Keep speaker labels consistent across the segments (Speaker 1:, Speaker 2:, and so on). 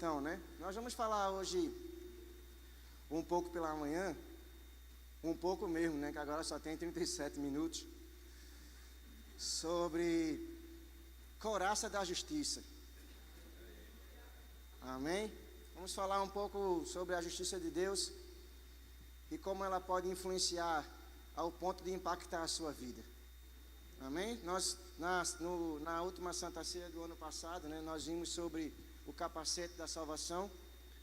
Speaker 1: Então, nós vamos falar hoje um pouco pela manhã, um pouco mesmo, que agora só tem 37 minutos, sobre couraça da justiça. Amém? Vamos falar um pouco sobre a justiça de Deus e como ela pode influenciar ao ponto de impactar a sua vida. Amém? Nós, na última Santa Ceia do ano passado, nós vimos sobre o capacete da salvação,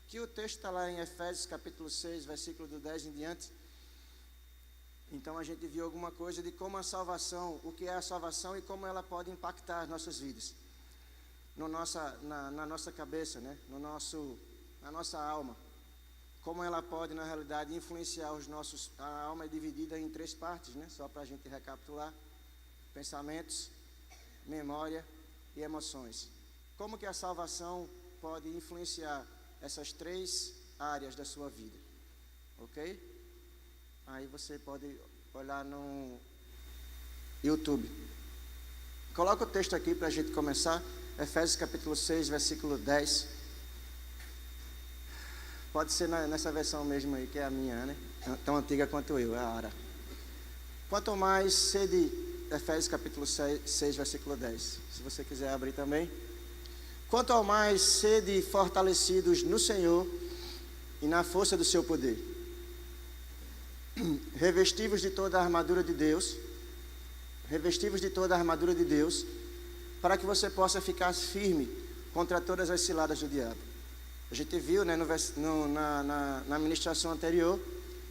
Speaker 1: que o texto está lá em Efésios capítulo 6, versículo do 10 em diante. Então a gente viu alguma coisa de como a salvação, o que é a salvação e como ela pode impactar as nossas vidas, na nossa cabeça, na nossa alma. Como ela pode, na realidade, influenciar os nossos... A alma é dividida em 3 partes, só para a gente recapitular: pensamentos, memória e emoções. Como que a salvação pode influenciar essas 3 áreas da sua vida? Ok? Aí você pode olhar no YouTube. Coloca o texto aqui para a gente começar. Efésios capítulo 6, versículo 10. Pode ser nessa versão mesmo aí, que é a minha, tão antiga quanto eu, é a Ara. Quanto mais sede, Efésios capítulo 6, versículo 10. Se você quiser abrir também. Quanto ao mais sede fortalecidos no Senhor e na força do seu poder, revestivos de toda a armadura de Deus, para que você possa ficar firme contra todas as ciladas do diabo. A gente viu, na ministração anterior,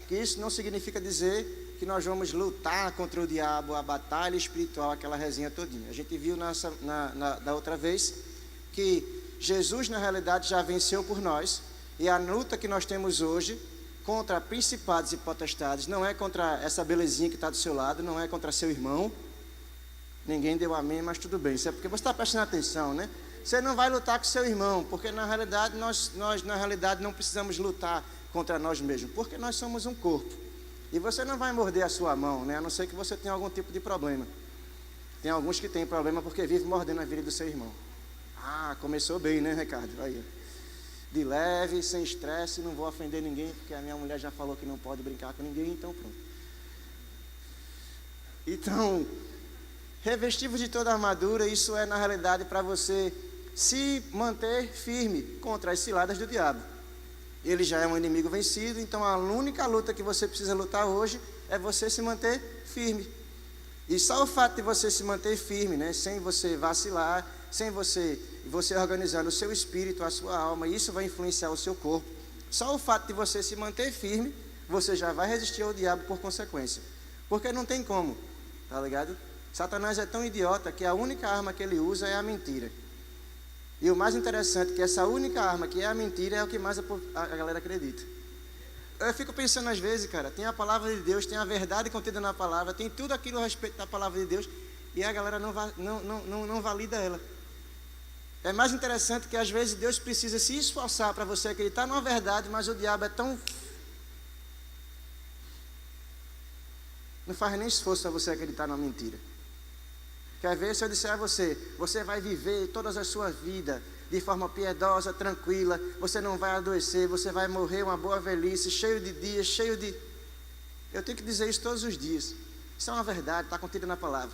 Speaker 1: que isso não significa dizer que nós vamos lutar contra o diabo, a batalha espiritual, aquela resenha todinha. A gente viu da outra vez que Jesus, na realidade, já venceu por nós, e a luta que nós temos hoje contra principados e potestades não é contra essa belezinha que está do seu lado, não é contra seu irmão. Ninguém deu amém, mas tudo bem. Isso é porque você está prestando atenção, Você não vai lutar com seu irmão, porque na realidade nós na realidade não precisamos lutar contra nós mesmos, porque nós somos um corpo. E você não vai morder a sua mão, a não ser que você tenha algum tipo de problema. Tem alguns que têm problema porque vivem mordendo a vida do seu irmão. Ah, começou bem, Ricardo? Aí, de leve, sem estresse, não vou ofender ninguém, porque a minha mulher já falou que não pode brincar com ninguém, então pronto. Então, revestivos de toda a armadura, isso é na realidade para você se manter firme contra as ciladas do diabo. Ele já é um inimigo vencido, então a única luta que você precisa lutar hoje é você se manter firme. E só o fato de você se manter firme, sem você vacilar, sem você organizando o seu espírito, a sua alma, isso vai influenciar o seu corpo. Só o fato de você se manter firme, você já vai resistir ao diabo por consequência. Porque não tem como, tá ligado? Satanás é tão idiota que a única arma que ele usa é a mentira. E o mais interessante é que essa única arma, que é a mentira, é o que mais a galera acredita. Eu fico pensando às vezes, cara, tem a palavra de Deus, tem a verdade contida na palavra, tem tudo aquilo a respeito da palavra de Deus, e a galera não valida ela. É mais interessante que às vezes Deus precisa se esforçar para você acreditar numa verdade, mas o diabo é tão... não faz nem esforço para você acreditar numa mentira. Quer ver? Se eu disser a você, você vai viver toda a sua vida de forma piedosa, tranquila, você não vai adoecer, você vai morrer uma boa velhice, cheio de dias, cheio de... Eu tenho que dizer isso todos os dias. Isso é uma verdade, está contida na palavra.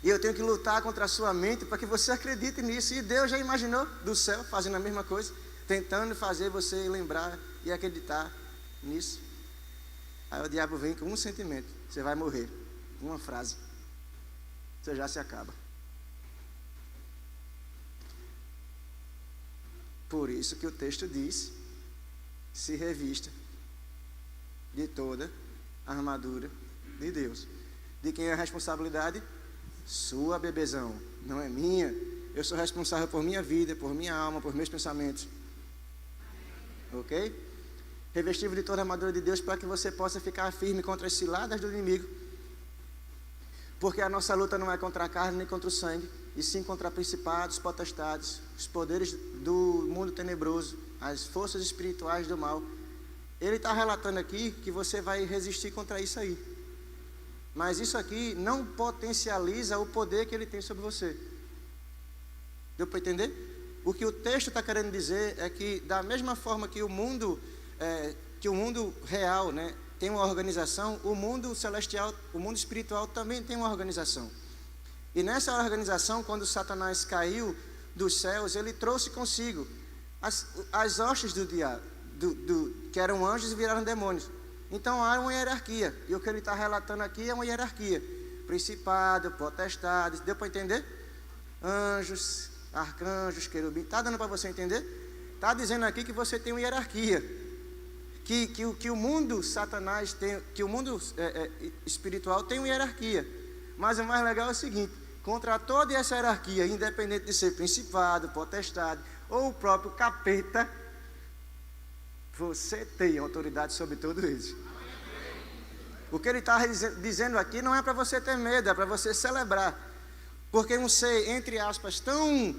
Speaker 1: E eu tenho que lutar contra a sua mente para que você acredite nisso. E Deus já imaginou do céu fazendo a mesma coisa, tentando fazer você lembrar e acreditar nisso. Aí o diabo vem com um sentimento: você vai morrer. Uma frase. Você já se acaba. Por isso que o texto diz: se revista de toda a armadura de Deus. De quem é a responsabilidade? Sua, bebezão, não é minha. Eu sou responsável por minha vida, por minha alma, por meus pensamentos. Ok? Revestido de toda a armadura de Deus para que você possa ficar firme contra as ciladas do inimigo. Porque a nossa luta não é contra a carne nem contra o sangue, e sim contra principados, potestades, os poderes do mundo tenebroso, as forças espirituais do mal. Ele está relatando aqui que você vai resistir contra isso aí. Mas isso aqui não potencializa o poder que ele tem sobre você. Deu para entender? O que o texto está querendo dizer é que, da mesma forma que o mundo real, né, tem uma organização, o mundo celestial, o mundo espiritual também tem uma organização. E nessa organização, quando Satanás caiu dos céus, ele trouxe consigo as hostes do diabo, que eram anjos e viraram demônios. Então há uma hierarquia, e o que ele está relatando aqui é uma hierarquia: principado, potestades. Deu para entender? Anjos, arcanjos, querubim. Está dando para você entender? Está dizendo aqui que você tem uma hierarquia, que o mundo Satanás tem, que o mundo espiritual tem uma hierarquia. Mas o mais legal é o seguinte: contra toda essa hierarquia, independente de ser principado, potestade ou o próprio capeta, você tem autoridade sobre tudo isso. O que ele está dizendo aqui não é para você ter medo, é para você celebrar. Porque um ser, entre aspas, tão...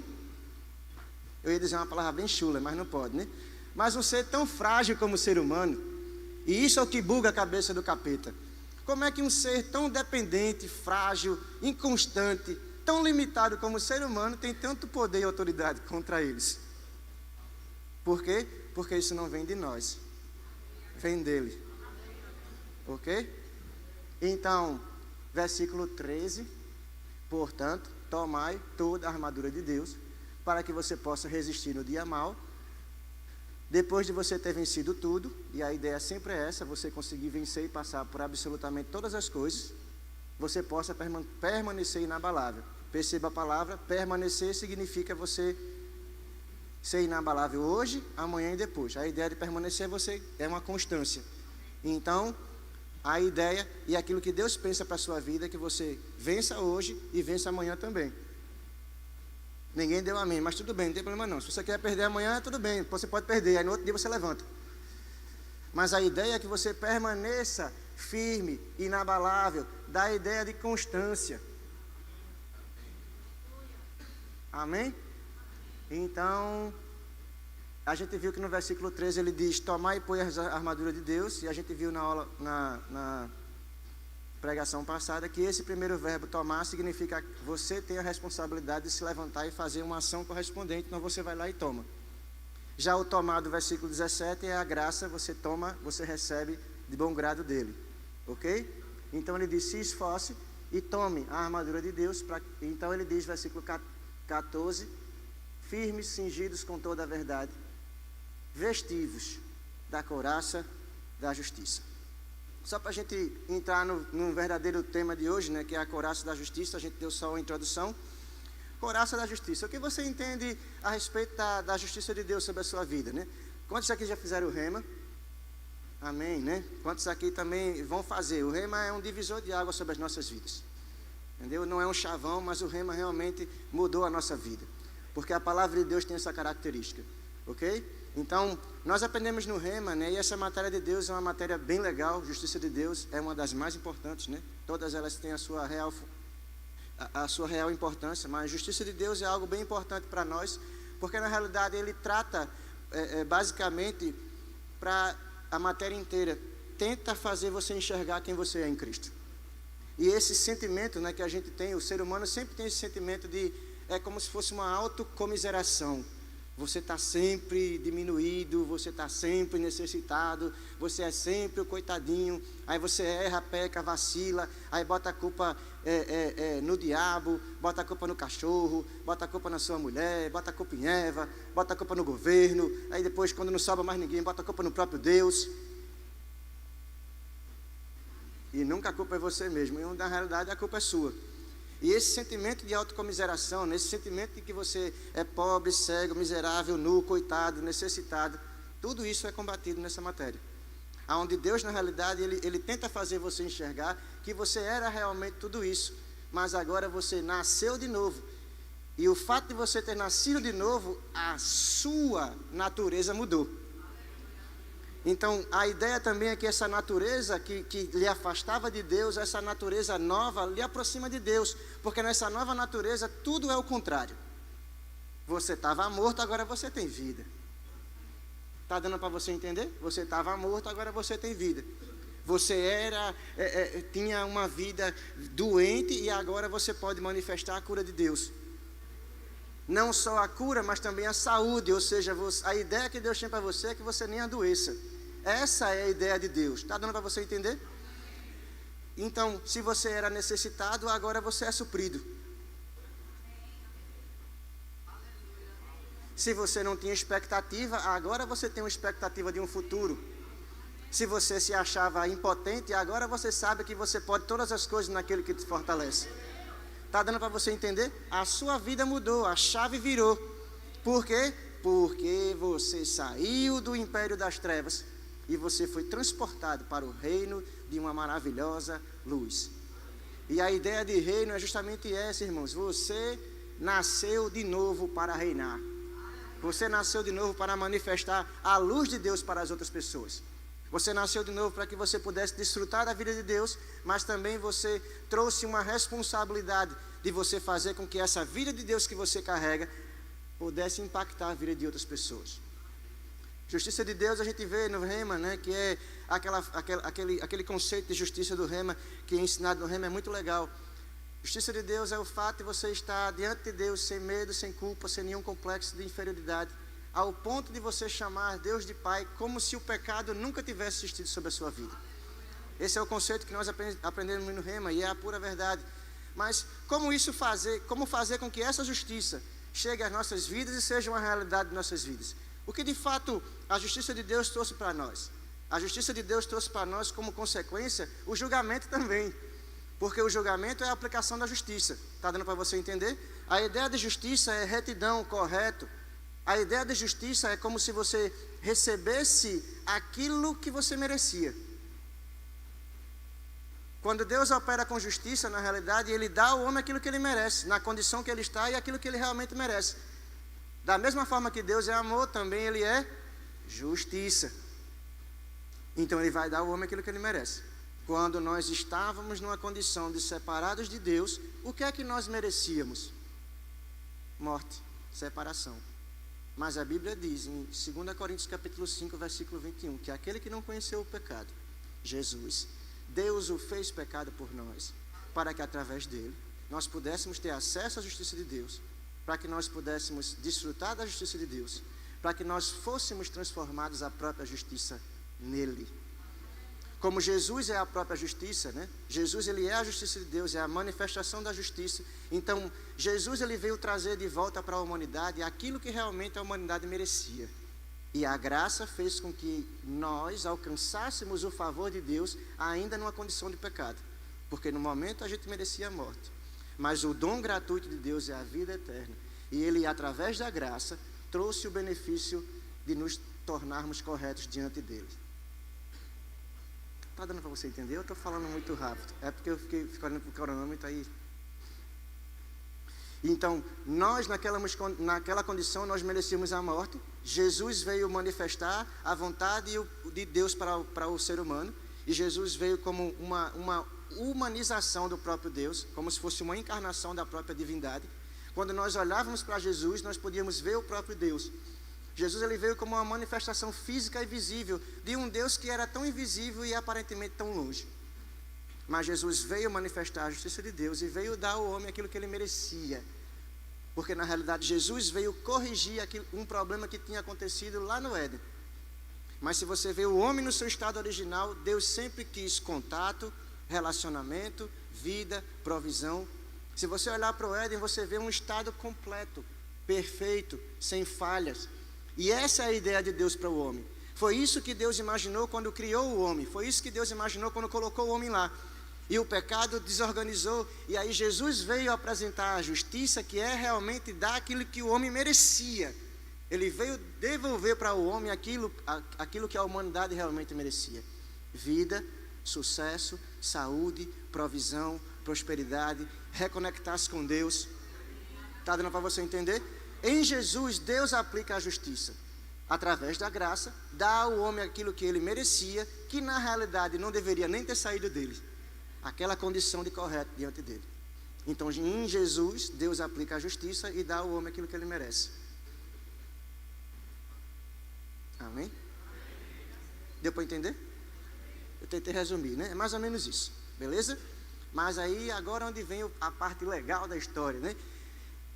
Speaker 1: Eu ia dizer uma palavra bem chula, mas não pode, né? Mas um ser tão frágil como o ser humano, e isso é o que buga a cabeça do capeta. Como é que um ser tão dependente, frágil, inconstante, tão limitado como o ser humano tem tanto poder e autoridade contra eles? Por quê? Porque isso não vem de nós, vem dele. Ok? Então, versículo 13: portanto, tomai toda a armadura de Deus, para que você possa resistir no dia mau. Depois de você ter vencido tudo, e a ideia sempre é essa, você conseguir vencer e passar por absolutamente todas as coisas, você possa permanecer inabalável. Perceba a palavra, permanecer significa você ser inabalável hoje, amanhã e depois. A ideia de permanecer é uma constância. Então, a ideia e aquilo que Deus pensa para a sua vida é que você vença hoje e vença amanhã também. Ninguém deu amém, mas tudo bem, não tem problema não. Se você quer perder amanhã, tudo bem, você pode perder, aí no outro dia você levanta. Mas a ideia é que você permaneça firme, inabalável, dá a ideia de constância. Amém? Então, a gente viu que no versículo 13 ele diz: tomai e põe a armadura de Deus. E a gente viu na pregação passada que esse primeiro verbo, tomar, significa que você tem a responsabilidade de se levantar e fazer uma ação correspondente. Então você vai lá e toma. Já o tomar do versículo 17 é a graça, você toma, você recebe de bom grado dele. Ok? Então ele diz: se esforce e tome a armadura de Deus. Então ele diz, versículo 14: firmes, cingidos com toda a verdade, vestivos da couraça da justiça. Só para a gente entrar no verdadeiro tema de hoje, né, que é a couraça da justiça. A gente deu só uma introdução. Couraça da justiça. O que você entende a respeito da justiça de Deus sobre a sua vida, né? Quantos aqui já fizeram o rema? Amém, né? Quantos aqui também vão fazer? O rema é um divisor de água sobre as nossas vidas. Entendeu? Não é um chavão, mas o rema realmente mudou a nossa vida. Porque a palavra de Deus tem essa característica. Ok? Então, nós aprendemos no rema, né? E essa matéria de Deus é uma matéria bem legal. Justiça de Deus é uma das mais importantes, né? Todas elas têm a sua real importância, mas a justiça de Deus é algo bem importante para nós, porque na realidade ele trata basicamente para a matéria inteira, tenta fazer você enxergar quem você é em Cristo. E esse sentimento, né, que a gente tem, o ser humano sempre tem esse sentimento é como se fosse uma autocomiseração. Você está sempre diminuído, você está sempre necessitado, você é sempre o coitadinho, aí você erra, peca, vacila, aí bota a culpa no diabo, bota a culpa no cachorro, bota a culpa na sua mulher, bota a culpa em Eva, bota a culpa no governo, aí depois, quando não sobra mais ninguém, bota a culpa no próprio Deus. E nunca a culpa é você mesmo, e na realidade a culpa é sua. E esse sentimento de autocomiseração, esse sentimento de que você é pobre, cego, miserável, nu, coitado, necessitado, tudo isso é combatido nessa matéria. Onde Deus, na realidade, ele tenta fazer você enxergar que você era realmente tudo isso, mas agora você nasceu de novo. E o fato de você ter nascido de novo, a sua natureza mudou. Então, a ideia também é que essa natureza que lhe afastava de Deus, essa natureza nova, lhe aproxima de Deus. Porque nessa nova natureza, tudo é o contrário. Você estava morto, agora você tem vida. Está dando para você entender? Você estava morto, agora você tem vida. Você tinha uma vida doente e agora você pode manifestar a cura de Deus. Não só a cura, mas também a saúde. Ou seja, a ideia que Deus tem para você é que você nem adoeça. Essa é a ideia de Deus. Está dando para você entender? Então, se você era necessitado, agora você é suprido. Se você não tinha expectativa, agora você tem uma expectativa de um futuro. Se você se achava impotente, agora você sabe que você pode todas as coisas naquele que te fortalece. Está dando para você entender? A sua vida mudou, a chave virou. Por quê? Porque você saiu do império das trevas e você foi transportado para o reino de uma maravilhosa luz. E a ideia de reino é justamente essa, irmãos. Você nasceu de novo para reinar. Você nasceu de novo para manifestar a luz de Deus para as outras pessoas. Você nasceu de novo para que você pudesse desfrutar da vida de Deus, mas também você trouxe uma responsabilidade de você fazer com que essa vida de Deus que você carrega pudesse impactar a vida de outras pessoas. Justiça de Deus a gente vê no Rema, né, que é aquele conceito de justiça do Rema, que é ensinado no Rema, é muito legal. Justiça de Deus é o fato de você estar diante de Deus sem medo, sem culpa, sem nenhum complexo de inferioridade, ao ponto de você chamar Deus de Pai como se o pecado nunca tivesse existido sobre a sua vida. Esse é o conceito que nós aprendemos no Rema e é a pura verdade. Mas como fazer com que essa justiça chegue às nossas vidas e seja uma realidade de nossas vidas? O que de fato a justiça de Deus trouxe para nós? A justiça de Deus trouxe para nós como consequência o julgamento também. Porque o julgamento é a aplicação da justiça. Está dando para você entender? A ideia de justiça é retidão, correto. A ideia de justiça é como se você recebesse aquilo que você merecia. Quando Deus opera com justiça, na realidade, Ele dá ao homem aquilo que ele merece, na condição que ele está e aquilo que ele realmente merece. Da mesma forma que Deus é amor, também Ele é justiça. Então Ele vai dar ao homem aquilo que ele merece. Quando nós estávamos numa condição de separados de Deus, o que é que nós merecíamos? Morte, separação. Mas a Bíblia diz em 2 Coríntios capítulo 5, versículo 21, que aquele que não conheceu o pecado, Jesus, Deus o fez pecado por nós, para que através dele nós pudéssemos ter acesso à justiça de Deus, para que nós pudéssemos desfrutar da justiça de Deus, para que nós fôssemos transformados à própria justiça nele. Como Jesus é a própria justiça, né? Jesus, ele é a justiça de Deus, é a manifestação da justiça. Então, Jesus, ele veio trazer de volta para a humanidade aquilo que realmente a humanidade merecia. E a graça fez com que nós alcançássemos o favor de Deus ainda numa condição de pecado. Porque no momento a gente merecia a morte. Mas o dom gratuito de Deus é a vida eterna. E ele, através da graça, trouxe o benefício de nos tornarmos corretos diante dele. Está dando para você entender? Eu estou falando muito rápido. É porque eu fiquei olhando para o cronômetro aí. Então, nós naquela condição, nós merecíamos a morte. Jesus veio manifestar a vontade de Deus para o ser humano. E Jesus veio como uma humanização do próprio Deus, como se fosse uma encarnação da própria divindade. Quando nós olhávamos para Jesus, nós podíamos ver o próprio Deus. Jesus, ele veio como uma manifestação física e visível de um Deus que era tão invisível e aparentemente tão longe. Mas Jesus veio manifestar a justiça de Deus e veio dar ao homem aquilo que ele merecia. Porque na realidade Jesus veio corrigir um problema que tinha acontecido lá no Éden. Mas se você vê o homem no seu estado original, Deus sempre quis contato, relacionamento, vida, provisão. Se você olhar para o Éden, você vê um estado completo, perfeito, sem falhas. E essa é a ideia de Deus para o homem. Foi isso que Deus imaginou quando criou o homem. Foi isso que Deus imaginou quando colocou o homem lá. E o pecado desorganizou. E aí Jesus veio apresentar a justiça, que é realmente dar aquilo que o homem merecia. Ele veio devolver para o homem aquilo que a humanidade realmente merecia. Vida, sucesso, saúde, provisão, prosperidade, reconectar-se com Deus. Está dando para você entender? Em Jesus, Deus aplica a justiça. Através da graça, dá ao homem aquilo que ele merecia, que na realidade não deveria nem ter saído dele. Aquela condição de correto diante dele. Então, em Jesus, Deus aplica a justiça e dá ao homem aquilo que ele merece. Amém? Deu para entender? Eu tentei resumir, né? É mais ou menos isso. Beleza? Mas aí, agora onde vem a parte legal da história, né?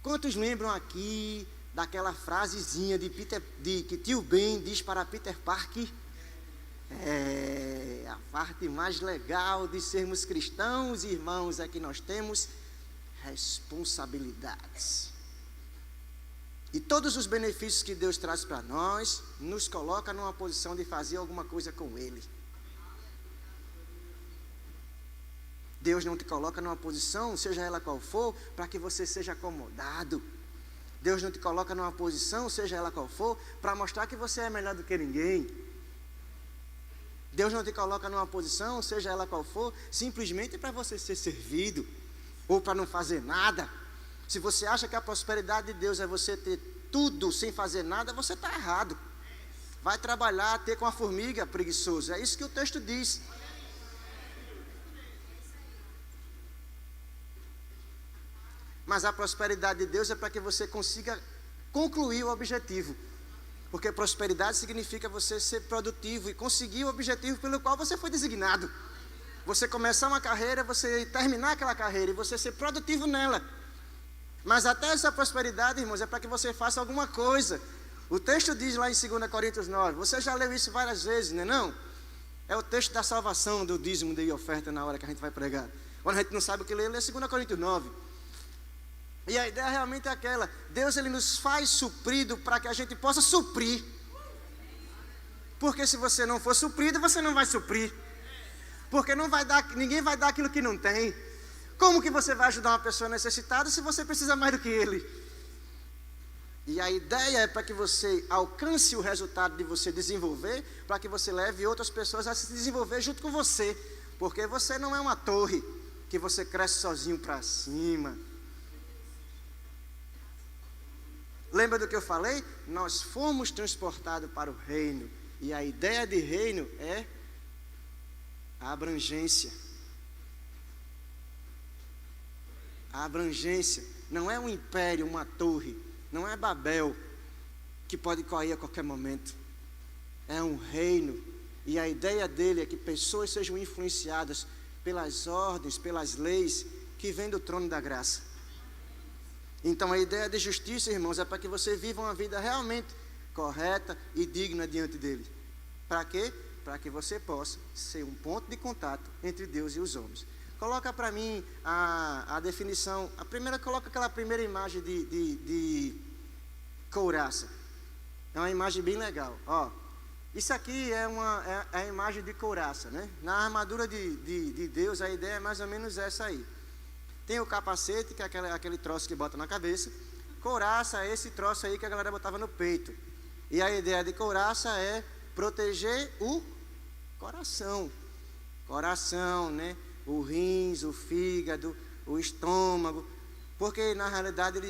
Speaker 1: Quantos lembram aqui daquela frasezinha que tio Ben diz para Peter Parker? A parte mais legal de sermos cristãos, irmãos, é que nós temos responsabilidades. E todos os benefícios que Deus traz para nós, nos coloca numa posição de fazer alguma coisa com Ele. Deus não te coloca numa posição, seja ela qual for, para que você seja acomodado. Deus não te coloca numa posição, seja ela qual for, para mostrar que você é melhor do que ninguém. Deus não te coloca numa posição, seja ela qual for, simplesmente para você ser servido, ou para não fazer nada. Se você acha que a prosperidade de Deus é você ter tudo sem fazer nada, você está errado. Vai trabalhar, ter com a formiga, preguiçoso. É isso que o texto diz. Mas a prosperidade de Deus é para que você consiga concluir o objetivo. Porque prosperidade significa você ser produtivo e conseguir o objetivo pelo qual você foi designado. Você começar uma carreira, você terminar aquela carreira e você ser produtivo nela. Mas até essa prosperidade, irmãos, é para que você faça alguma coisa. O texto diz lá em 2 Coríntios 9, você já leu isso várias vezes, não é não? É o texto da salvação, do dízimo de oferta na hora que a gente vai pregar. Quando a gente não sabe o que ler, lê 2 Coríntios 9. E a ideia realmente é aquela, Deus ele nos faz suprido para que a gente possa suprir. Porque se você não for suprido, você não vai suprir. Porque ninguém vai dar aquilo que não tem. Como que você vai ajudar uma pessoa necessitada se você precisa mais do que ele? E a ideia é para que você alcance o resultado de você desenvolver, para que você leve outras pessoas a se desenvolver junto com você. Porque você não é uma torre que você cresce sozinho para cima. Lembra do que eu falei? Nós fomos transportados para o reino. E a ideia de reino é a abrangência. A abrangência. Não é um império, uma torre. Não é Babel, que pode cair a qualquer momento. É um reino. E a ideia dele é que pessoas sejam influenciadas pelas ordens, pelas leis que vêm do trono da graça. Então a ideia de justiça, irmãos, é para que você viva uma vida realmente correta e digna diante dele. Para quê? Para que você possa ser um ponto de contato entre Deus e os homens. Coloca para mim a definição. A primeira, coloca aquela primeira imagem de couraça. É uma imagem bem legal. Ó, isso aqui é a imagem de couraça, né? Na armadura de Deus, a ideia é mais ou menos essa aí. Tem o capacete, que é aquele troço que bota na cabeça. Couraça é esse troço aí que a galera botava no peito. E a ideia de couraça é proteger o coração. Coração, né? O rins, o fígado, o estômago. Porque na realidade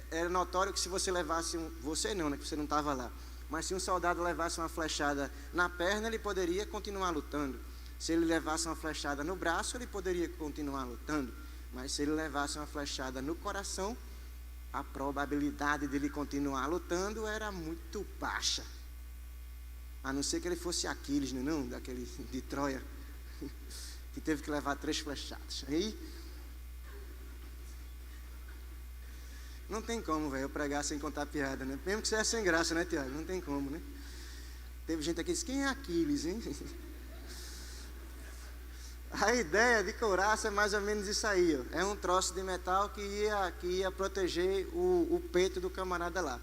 Speaker 1: era notório que se você levasse você não, né? Que você não estava lá. Mas se um soldado levasse uma flechada na perna, ele poderia continuar lutando. Se ele levasse uma flechada no braço, ele poderia continuar lutando. Mas se ele levasse uma flechada no coração, a probabilidade dele continuar lutando era muito baixa. A não ser que ele fosse Aquiles, não, daquele de Troia, que teve que levar 3 flechadas. Aí, não tem como, velho, eu pregar sem contar piada, né? Mesmo que seja sem graça, né, Tiago? Não tem como, né? Teve gente aqui que disse, quem é Aquiles, hein? A ideia de couraça é mais ou menos isso aí, ó. É um troço de metal que ia proteger o peito do camarada lá.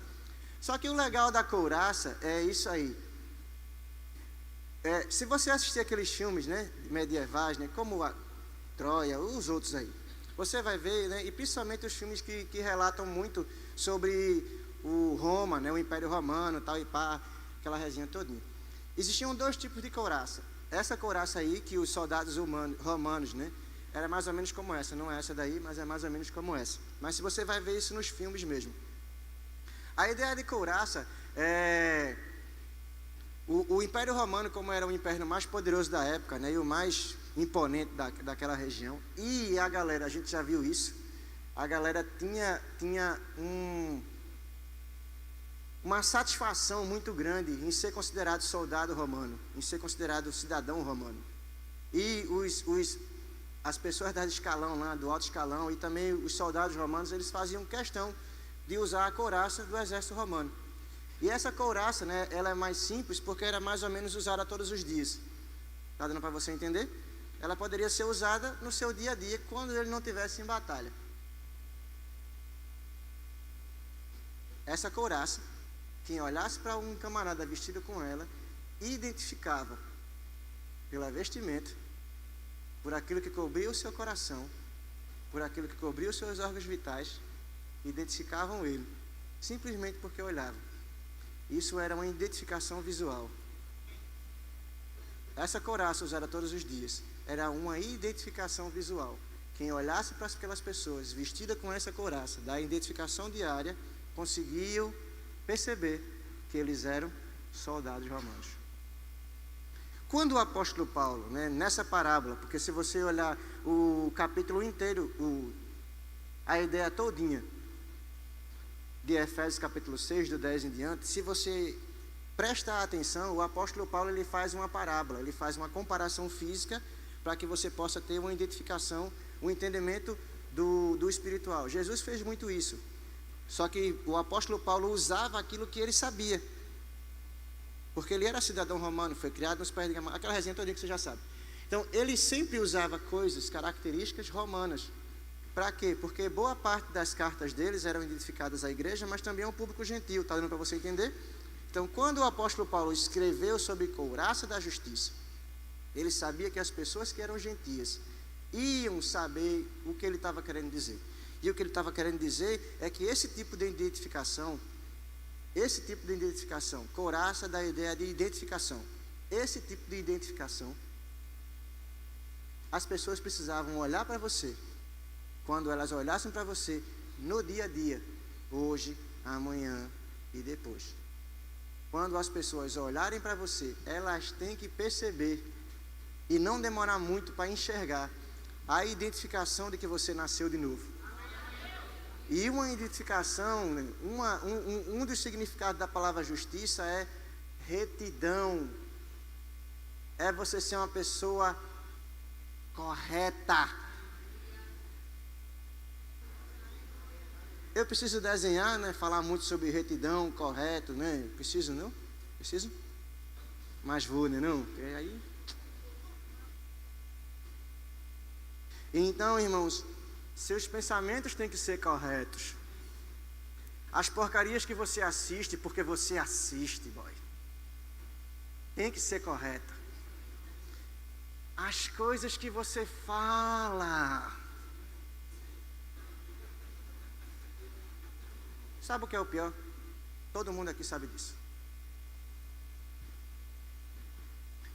Speaker 1: Só que o legal da couraça é isso aí. Se você assistir aqueles filmes, né, medievais, né, como a Troia, os outros aí, você vai ver, né, e principalmente os filmes que relatam muito sobre o Roma, né, o Império Romano, tal e pá, aquela resenha todinha. Existiam 2 tipos de couraça. Essa couraça aí, que os soldados romanos, né, era mais ou menos como essa. Não é essa daí, mas é mais ou menos como essa. Mas se você vai ver isso nos filmes mesmo. A ideia de couraça é... O Império Romano, como era o império mais poderoso da época, né, e o mais imponente daquela região. E a galera, a gente já viu isso. A galera tinha uma satisfação muito grande em ser considerado soldado romano, em ser considerado cidadão romano. E as pessoas do escalão lá, do alto escalão, e também os soldados romanos, eles faziam questão de usar a couraça do exército romano. E essa couraça, né, ela é mais simples porque era mais ou menos usada todos os dias. Está dando para você entender? Ela poderia ser usada no seu dia a dia, quando ele não estivesse em batalha. Essa couraça, quem olhasse para um camarada vestido com ela, identificava pela vestimenta, por aquilo que cobria o seu coração, por aquilo que cobria os seus órgãos vitais, identificavam ele, simplesmente porque olhavam. Isso era uma identificação visual. Essa couraça usada todos os dias era uma identificação visual. Quem olhasse para aquelas pessoas vestidas com essa couraça, da identificação diária, conseguiam perceber que eles eram soldados romanos. Quando o apóstolo Paulo, né, nessa parábola, porque se você olhar o capítulo inteiro, a ideia todinha de Efésios capítulo 6, do 10 em diante, se você presta atenção, o apóstolo Paulo ele faz uma parábola, ele faz uma comparação física para que você possa ter uma identificação, um entendimento do espiritual. Jesus fez muito isso, só que o apóstolo Paulo usava aquilo que ele sabia, porque ele era cidadão romano, foi criado nos pés de Gamaliel, aquela resenha toda que você já sabe. Então, ele sempre usava coisas, características romanas. Para quê? Porque boa parte das cartas deles eram identificadas à igreja, mas também ao público gentil, está dando para você entender? Então, quando o apóstolo Paulo escreveu sobre couraça da justiça, ele sabia que as pessoas que eram gentias iam saber o que ele estava querendo dizer. E o que ele estava querendo dizer é que esse tipo de identificação, couraça da ideia de identificação, esse tipo de identificação, as pessoas precisavam olhar para você, quando elas olhassem para você no dia a dia, hoje, amanhã e depois. Quando as pessoas olharem para você, elas têm que perceber e não demorar muito para enxergar a identificação de que você nasceu de novo. E uma identificação, um dos significados da palavra justiça é retidão. É você ser uma pessoa correta. Eu preciso desenhar, né? Falar muito sobre retidão, correto, né? Preciso, não? Preciso? Mas vou, né? Não? E aí... Então, irmãos, seus pensamentos têm que ser corretos. As porcarias que você assiste, porque você assiste, boy, tem que ser correta. As coisas que você fala. Sabe o que é o pior? Todo mundo aqui sabe disso.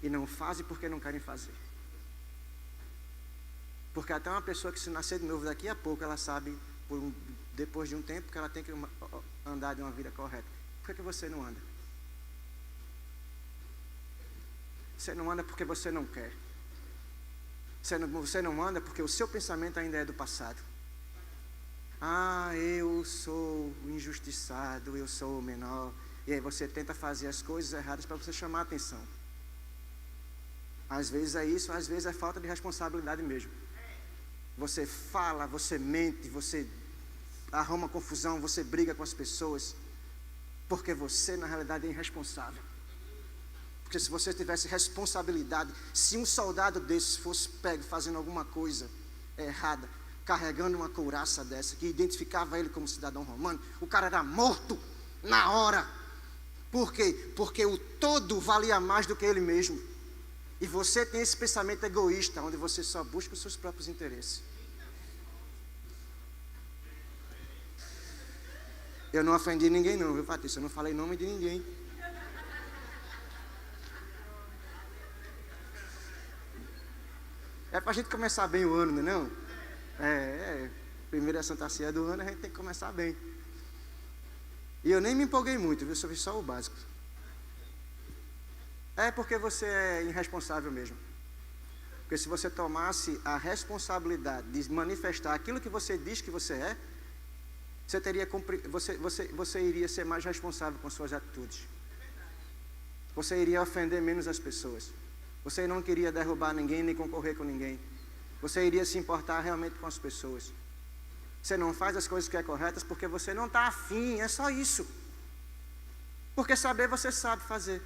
Speaker 1: E não fazem porque não querem fazer. Porque até uma pessoa que se nascer de novo daqui a pouco, ela sabe, depois de um tempo, que ela tem que andar de uma vida correta. Por que você não anda? Você não anda porque você não quer. Você não anda porque o seu pensamento ainda é do passado. Ah, eu sou injustiçado, eu sou o menor. E aí você tenta fazer as coisas erradas para você chamar a atenção. Às vezes é isso, às vezes é falta de responsabilidade mesmo. Você fala, você mente, você arruma confusão, você briga com as pessoas, porque você na realidade é irresponsável. Porque se você tivesse responsabilidade, se um soldado desses fosse pego fazendo alguma coisa errada, carregando uma couraça dessa, que identificava ele como cidadão romano, o cara era morto na hora. Por quê? Porque o todo valia mais do que ele mesmo. E você tem esse pensamento egoísta, onde você só busca os seus próprios interesses. Eu não ofendi ninguém não, viu, Patrícia? Eu não falei nome de ninguém. É pra gente começar bem o ano, não é não? Primeira Santa Ceia do ano, a gente tem que começar bem. E eu nem me empolguei muito, viu? Só fiz só o básico. É porque você é irresponsável mesmo. Porque se você tomasse a responsabilidade de manifestar aquilo que você diz que você é, você iria ser mais responsável com suas atitudes. Você iria ofender menos as pessoas. Você não queria derrubar ninguém, nem concorrer com ninguém. Você iria se importar realmente com as pessoas. Você não faz as coisas que é corretas porque você não está afim, é só isso. Porque saber você sabe fazer.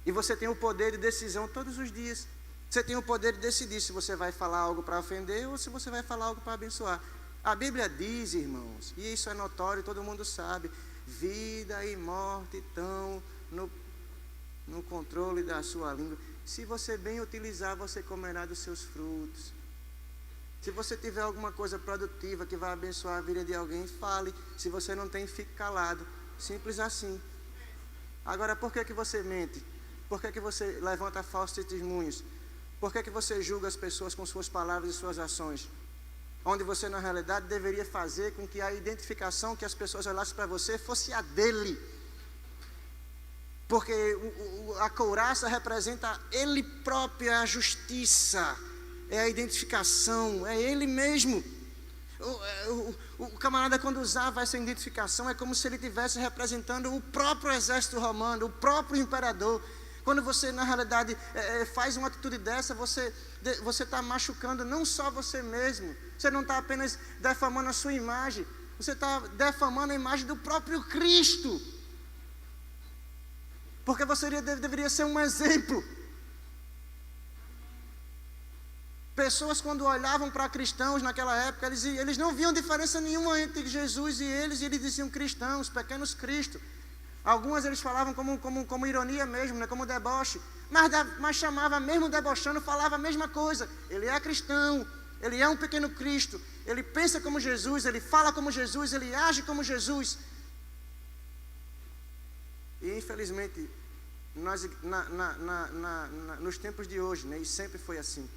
Speaker 1: E você tem o poder de decisão todos os dias. Você tem o poder de decidir se você vai falar algo para ofender ou se você vai falar algo para abençoar. A Bíblia diz, irmãos, e isso é notório, todo mundo sabe, vida e morte estão no controle da sua língua. Se você bem utilizar, você comerá dos seus frutos. Se você tiver alguma coisa produtiva que vai abençoar a vida de alguém, fale. Se você não tem, fique calado. Simples assim. Agora, por que você mente? Por que você levanta falsos testemunhos? Por que você julga as pessoas com suas palavras e suas ações? Onde você, na realidade, deveria fazer com que a identificação que as pessoas olhassem para você fosse a dele. Porque a couraça representa ele próprio, a justiça, é a identificação, é ele mesmo. O camarada, quando usava essa identificação, é como se ele estivesse representando o próprio exército romano, o próprio imperador. Quando você, na realidade, faz uma atitude dessa, você está machucando não só você mesmo, você não está apenas defamando a sua imagem, você está defamando a imagem do próprio Cristo. Porque você deveria ser um exemplo. Pessoas, quando olhavam para cristãos naquela época, eles não viam diferença nenhuma entre Jesus e eles diziam cristãos, pequenos Cristo. Algumas eles falavam como ironia mesmo, né, como deboche, mas chamava mesmo debochando, falava a mesma coisa. Ele é cristão, ele é um pequeno Cristo, ele pensa como Jesus, ele fala como Jesus, ele age como Jesus. E infelizmente, nós, nos tempos de hoje, né, e sempre foi assim,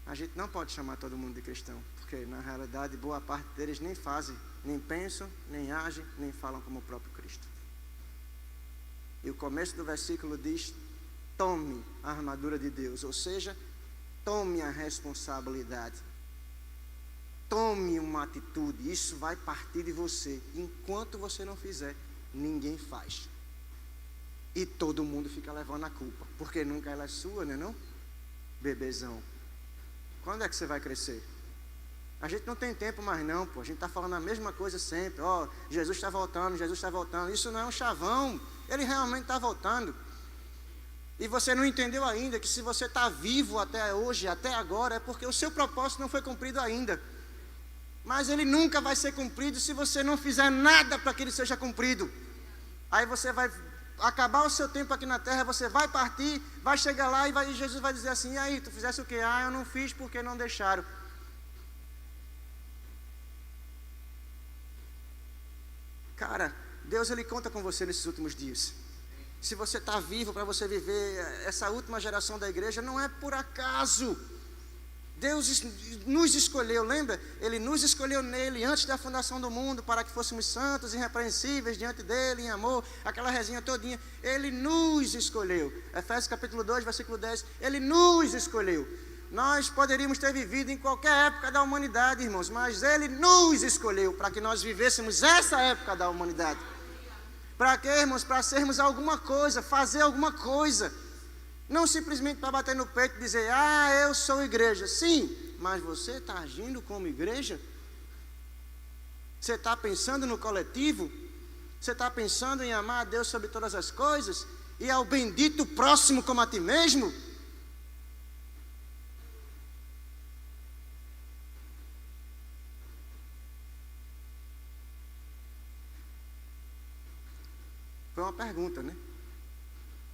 Speaker 1: a gente não pode chamar todo mundo de cristão, porque na realidade boa parte deles nem fazem, nem pensam, nem agem, nem falam como o próprio Cristo. E o começo do versículo diz: tome a armadura de Deus, ou seja, tome a responsabilidade, tome uma atitude, isso vai partir de você. Enquanto você não fizer, ninguém faz. E todo mundo fica levando a culpa, porque nunca ela é sua, né não? Bebezão. Quando é que você vai crescer? A gente não tem tempo mais não, pô. A gente está falando a mesma coisa sempre. Ó, Jesus está voltando, Jesus está voltando. Isso não é um chavão. Ele realmente está voltando. E você não entendeu ainda que se você está vivo até hoje, até agora, é porque o seu propósito não foi cumprido ainda. Mas ele nunca vai ser cumprido se você não fizer nada para que ele seja cumprido. Aí você vai acabar o seu tempo aqui na terra, você vai partir, vai chegar lá e Jesus vai dizer assim: e aí, tu fizesse o quê? Ah, eu não fiz porque não deixaram. Cara, Deus ele conta com você nesses últimos dias. Se você está vivo para você viver essa última geração da igreja, não é por acaso. Deus nos escolheu, lembra? Ele nos escolheu nele antes da fundação do mundo para que fôssemos santos, irrepreensíveis diante dele, em amor, aquela resenha todinha. Ele nos escolheu. Efésios capítulo 2, versículo 10. Ele nos escolheu. Nós poderíamos ter vivido em qualquer época da humanidade, irmãos, mas ele nos escolheu para que nós vivêssemos essa época da humanidade. Para quê, irmãos? Para sermos alguma coisa, fazer alguma coisa. Não simplesmente para bater no peito e dizer: ah, eu sou igreja. Sim, mas você está agindo como igreja? Você está pensando no coletivo? Você está pensando em amar a Deus sobre todas as coisas? E ao bendito próximo como a ti mesmo? Foi uma pergunta, né?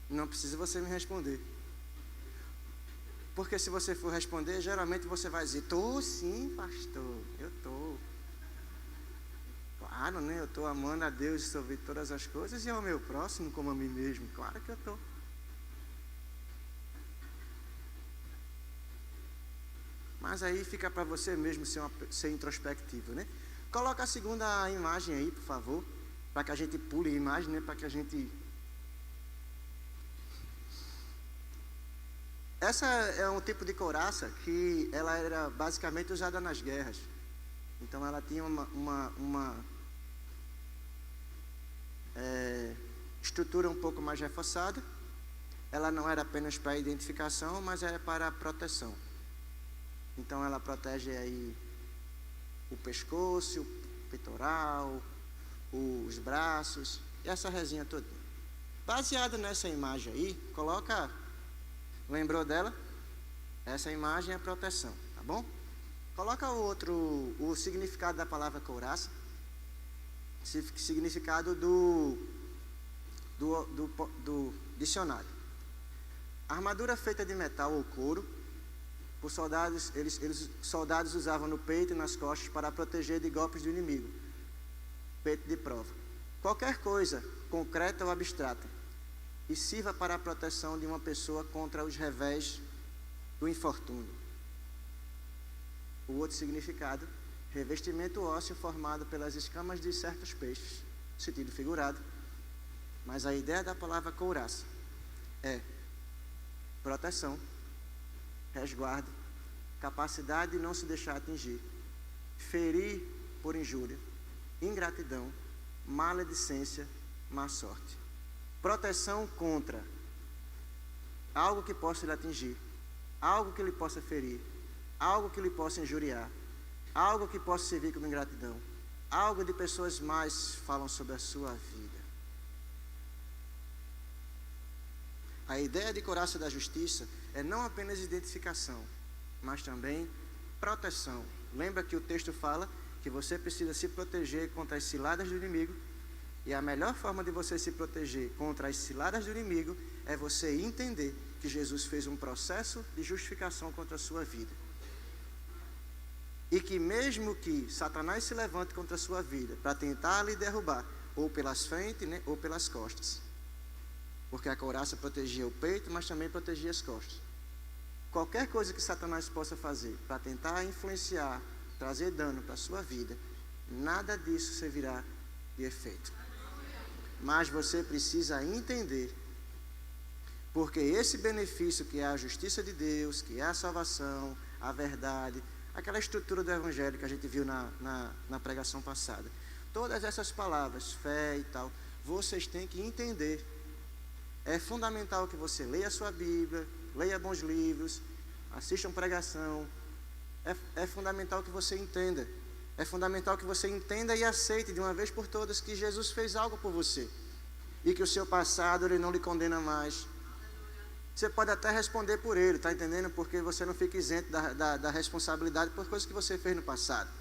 Speaker 1: Não precisa você me responder. Porque se você for responder, geralmente você vai dizer: estou sim, pastor, eu estou. Claro, né? Eu estou amando a Deus sobre todas as coisas e ao meu próximo como a mim mesmo. Claro que eu estou. Mas aí fica para você mesmo ser introspectivo, né? Coloca a segunda imagem aí, por favor, para que a gente pule a imagem, né? Para que a gente... Essa é um tipo de couraça que ela era basicamente usada nas guerras. Então ela tinha uma estrutura um pouco mais reforçada. Ela não era apenas para identificação, mas era para proteção. Então ela protege aí o pescoço, o peitoral, os braços e essa resinha toda. Baseado nessa imagem aí, coloca, lembrou dela? Essa imagem é proteção, tá bom? Coloca o significado da palavra couraça, significado do dicionário. Armadura feita de metal ou couro, os soldados usavam no peito e nas costas para proteger de golpes do inimigo. Peito de prova. Qualquer coisa, concreta ou abstrata, e sirva para a proteção de uma pessoa contra os revés do infortúnio. O outro significado, revestimento ósseo formado pelas escamas de certos peixes, sentido figurado. Mas a ideia da palavra couraça é proteção, resguardo, capacidade de não se deixar atingir, ferir por injúria, ingratidão, maledicência, má sorte. Proteção contra algo que possa lhe atingir, algo que lhe possa ferir, algo que lhe possa injuriar, algo que possa servir como ingratidão, algo de pessoas mais falam sobre a sua vida. A ideia de couraça da justiça é não apenas identificação, mas também proteção. Lembra que o texto fala que você precisa se proteger contra as ciladas do inimigo, e a melhor forma de você se proteger contra as ciladas do inimigo é você entender que Jesus fez um processo de justificação contra a sua vida. E que mesmo que Satanás se levante contra a sua vida para tentar lhe derrubar, ou pelas frentes, né, ou pelas costas, porque a couraça protegia o peito, mas também protegia as costas. Qualquer coisa que Satanás possa fazer para tentar influenciar, trazer dano para a sua vida, nada disso servirá de efeito. Mas você precisa entender, porque esse benefício que é a justiça de Deus, que é a salvação, a verdade, aquela estrutura do evangelho que a gente viu na pregação passada, todas essas palavras, fé e tal, vocês têm que entender. É fundamental que você leia a sua Bíblia, leia bons livros, assista uma pregação. É fundamental que você entenda. É fundamental que você entenda e aceite de uma vez por todas que Jesus fez algo por você. E que o seu passado, ele não lhe condena mais. Você pode até responder por ele, está entendendo? Porque você não fica isento da responsabilidade por coisas que você fez no passado.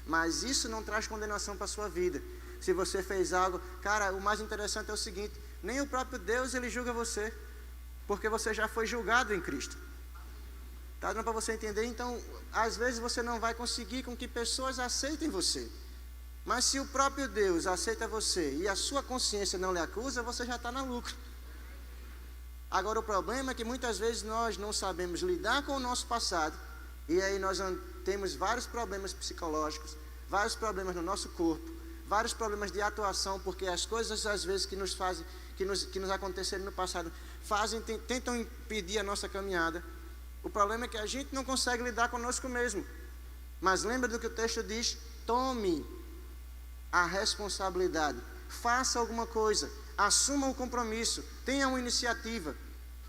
Speaker 1: Mas isso não traz condenação para a sua vida. Se você fez algo... Cara, o mais interessante é o seguinte: nem o próprio Deus, ele julga você, porque você já foi julgado em Cristo. Está dando para você entender? Então, às vezes você não vai conseguir com que pessoas aceitem você. Mas se o próprio Deus aceita você e a sua consciência não lhe acusa, você já está no lucro. Agora, o problema é que muitas vezes nós não sabemos lidar com o nosso passado, e aí nós temos vários problemas psicológicos, vários problemas no nosso corpo, vários problemas de atuação, porque as coisas às vezes que nos aconteceram no passado tentam impedir a nossa caminhada. O problema é que a gente não consegue lidar conosco mesmo. Mas lembra do que o texto diz: tome a responsabilidade, faça alguma coisa, assuma um compromisso, tenha uma iniciativa.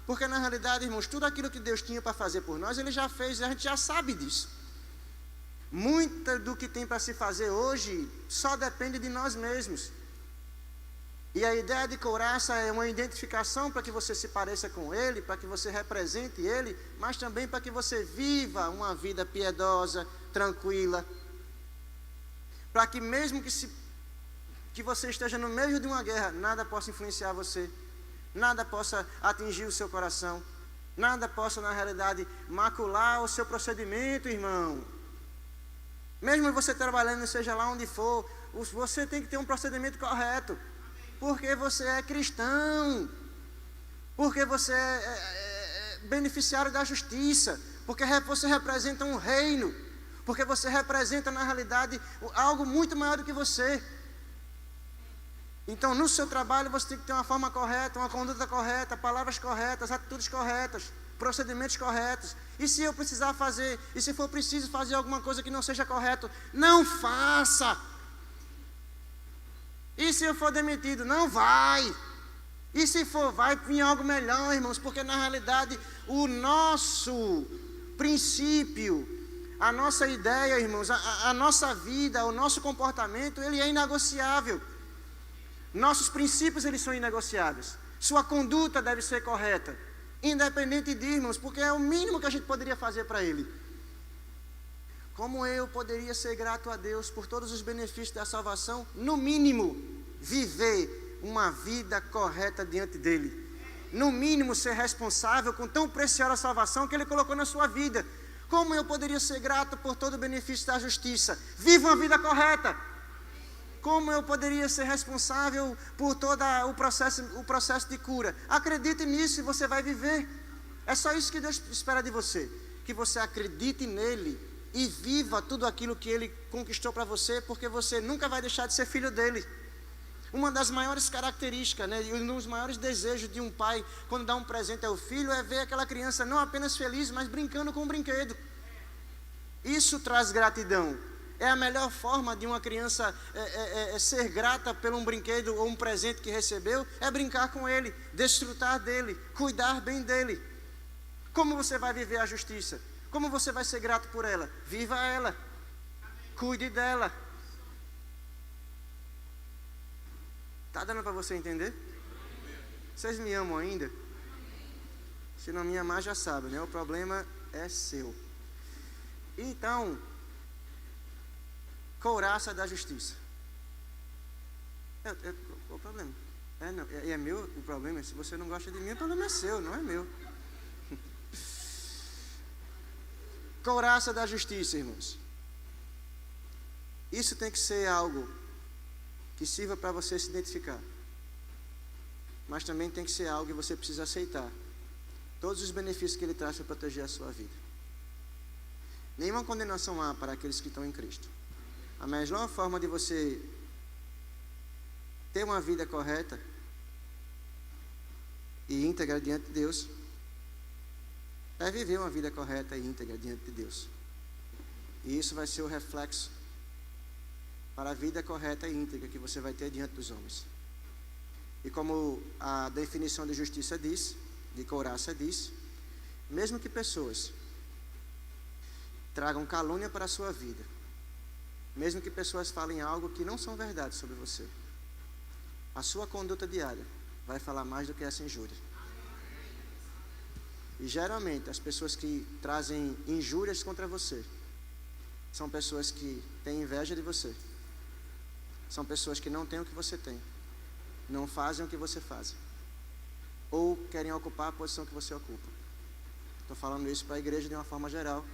Speaker 1: Porque na realidade, irmãos, tudo aquilo que Deus tinha para fazer por nós, Ele já fez, e a gente já sabe disso. Muito do que tem para se fazer hoje só depende de nós mesmos. E a ideia de couraça é uma identificação para que você se pareça com Ele, para que você represente Ele, mas também para que você viva uma vida piedosa, tranquila. Para que mesmo que você esteja no meio de uma guerra, nada possa influenciar você, nada possa atingir o seu coração, nada possa, na realidade, macular o seu procedimento, irmão. Mesmo você trabalhando, seja lá onde for, você tem que ter um procedimento correto. Porque você é cristão. Porque você é beneficiário da justiça. Porque você representa um reino. Porque você representa, na realidade, algo muito maior do que você. Então, no seu trabalho, você tem que ter uma forma correta, uma conduta correta, palavras corretas, atitudes corretas, procedimentos corretos. E se eu precisar fazer, e se for preciso fazer alguma coisa que não seja correto, não faça. E se eu for demitido, não vai. E se for, vai vir algo melhor, irmãos, porque na realidade o nosso princípio A nossa ideia, irmãos, a nossa vida, o nosso comportamento, ele é inegociável. Nossos princípios, eles são inegociáveis. Sua conduta deve ser correta, independente de, irmãos, porque é o mínimo que a gente poderia fazer para Ele. Como eu poderia ser grato a Deus por todos os benefícios da salvação? No mínimo, viver uma vida correta diante dEle. No mínimo, ser responsável com tão preciosa salvação que Ele colocou na sua vida. Como eu poderia ser grato por todo o benefício da justiça? Viva uma vida correta. Como eu poderia ser responsável por todo o processo de cura? Acredite nisso e você vai viver. É só isso que Deus espera de você. Que você acredite nele e viva tudo aquilo que Ele conquistou para você, porque você nunca vai deixar de ser filho dEle. Uma das maiores características, né, e um dos maiores desejos de um pai, quando dá um presente ao filho, é ver aquela criança não apenas feliz, mas brincando com o brinquedo. Isso traz gratidão. É a melhor forma de uma criança ser grata por um brinquedo ou um presente que recebeu, é brincar com ele, desfrutar dele, cuidar bem dele. Como você vai viver a justiça? Como você vai ser grato por ela? Viva ela, cuide dela. Está dando para você entender? Vocês me amam ainda? Se não me amar, já sabe, né? O problema é seu. Então, couraça da justiça. Qual o problema? É meu o problema. Se você não gosta de mim, o problema é seu, não é meu. Couraça da justiça, irmãos. Isso tem que ser algo que sirva para você se identificar. Mas também tem que ser algo que você precisa aceitar. Todos os benefícios que Ele traz para proteger a sua vida. Nenhuma condenação há para aqueles que estão em Cristo. A melhor forma de você ter uma vida correta e íntegra diante de Deus é viver uma vida correta e íntegra diante de Deus. E isso vai ser o reflexo para a vida correta e íntegra que você vai ter diante dos homens. E como a definição de justiça diz, de couraça diz, mesmo que pessoas tragam calúnia para a sua vida, mesmo que pessoas falem algo que não são verdade sobre você, a sua conduta diária vai falar mais do que essa injúria. E geralmente as pessoas que trazem injúrias contra você são pessoas que têm inveja de você. São pessoas que não têm o que você tem, não fazem o que você faz, ou querem ocupar a posição que você ocupa. Estou falando isso para a igreja de uma forma geral.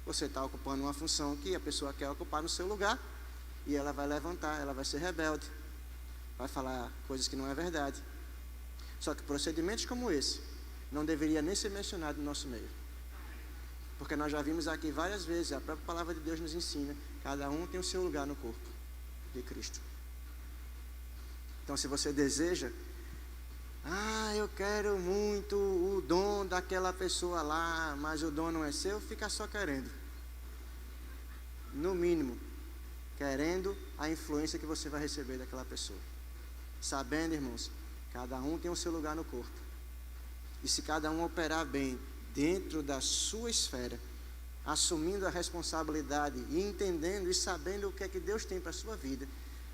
Speaker 1: Você está ocupando uma função que a pessoa quer ocupar no seu lugar, e ela vai levantar, ela vai ser rebelde, vai falar coisas que não é verdade. Só que procedimentos como esse não deveria nem ser mencionado no nosso meio. Porque nós já vimos aqui várias vezes, a própria palavra de Deus nos ensina, cada um tem o seu lugar no corpo de Cristo. Então, se você deseja, eu quero muito o dom daquela pessoa lá, mas o dom não é seu, fica só querendo. No mínimo, querendo a influência que você vai receber daquela pessoa. Sabendo, irmãos, cada um tem o seu lugar no corpo. E se cada um operar bem dentro da sua esfera, assumindo a responsabilidade e entendendo e sabendo o que é que Deus tem para a sua vida,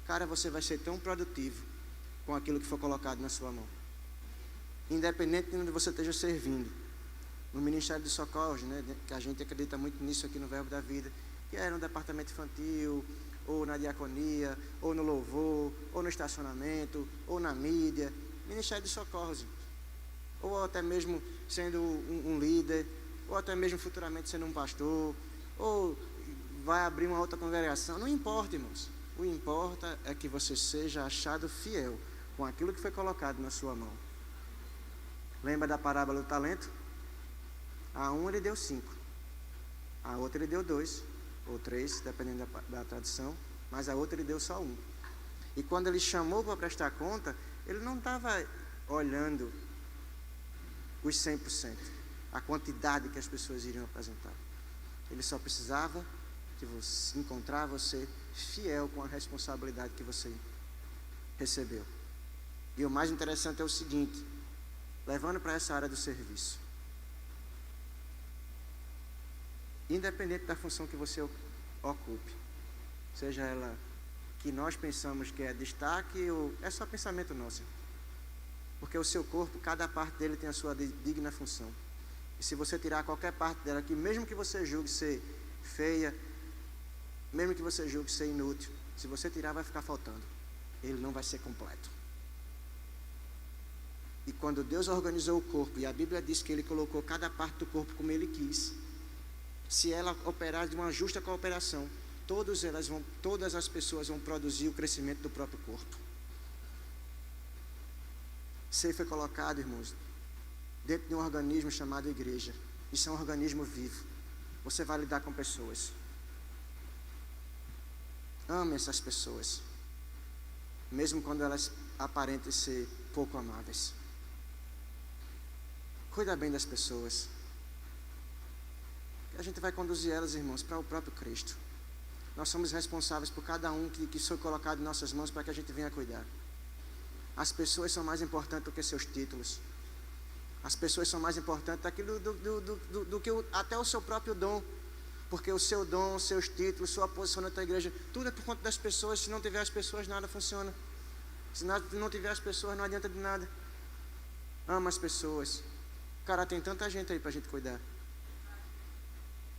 Speaker 1: cara, você vai ser tão produtivo com aquilo que for colocado na sua mão. Independente de onde você esteja servindo. No Ministério de Socorros, né, que a gente acredita muito nisso aqui no Verbo da Vida, que é no departamento infantil, ou na diaconia, ou no louvor, ou no estacionamento, ou na mídia. Ministério de Socorros. Ou até mesmo sendo um líder, ou até mesmo futuramente sendo um pastor, ou vai abrir uma outra congregação. Não importa, irmãos. O que importa é que você seja achado fiel com aquilo que foi colocado na sua mão. Lembra da parábola do talento? A um ele deu 5, a outra ele deu 2, ou 3, dependendo da tradição, mas a outra ele deu só 1. E quando ele chamou para prestar conta, ele não estava olhando os 100%, a quantidade que as pessoas iriam apresentar. Ele só precisava encontrar você fiel com a responsabilidade que você recebeu. E o mais interessante é o seguinte, levando para essa área do serviço. independente da função que você ocupe, seja ela que nós pensamos que é destaque ou é só pensamento nosso. Porque o seu corpo, cada parte dele tem a sua digna função. E se você tirar qualquer parte dela, que mesmo que você julgue ser feia, mesmo que você julgue ser inútil, se você tirar, vai ficar faltando. Ele não vai ser completo. E quando Deus organizou o corpo, e a Bíblia diz que Ele colocou cada parte do corpo como Ele quis, se ela operar de uma justa cooperação, todas as pessoas vão produzir o crescimento do próprio corpo. Você foi colocado, irmãos, dentro de um organismo chamado igreja. Isso é um organismo vivo. Você vai lidar com pessoas. Ame essas pessoas, mesmo quando elas aparentem ser pouco amáveis. Cuida bem das pessoas. A gente vai conduzir elas, irmãos, para o próprio Cristo. Nós somos responsáveis por cada um que foi colocado em nossas mãos para que a gente venha cuidar. As pessoas são mais importantes do que seus títulos. As pessoas são mais importantes daquilo do que até o seu próprio dom. Porque o seu dom, seus títulos, sua posição na tua igreja, tudo é por conta das pessoas. Se não tiver as pessoas, nada funciona. Se não tiver as pessoas, não adianta de nada. Ama as pessoas. Cara, tem tanta gente aí para a gente cuidar.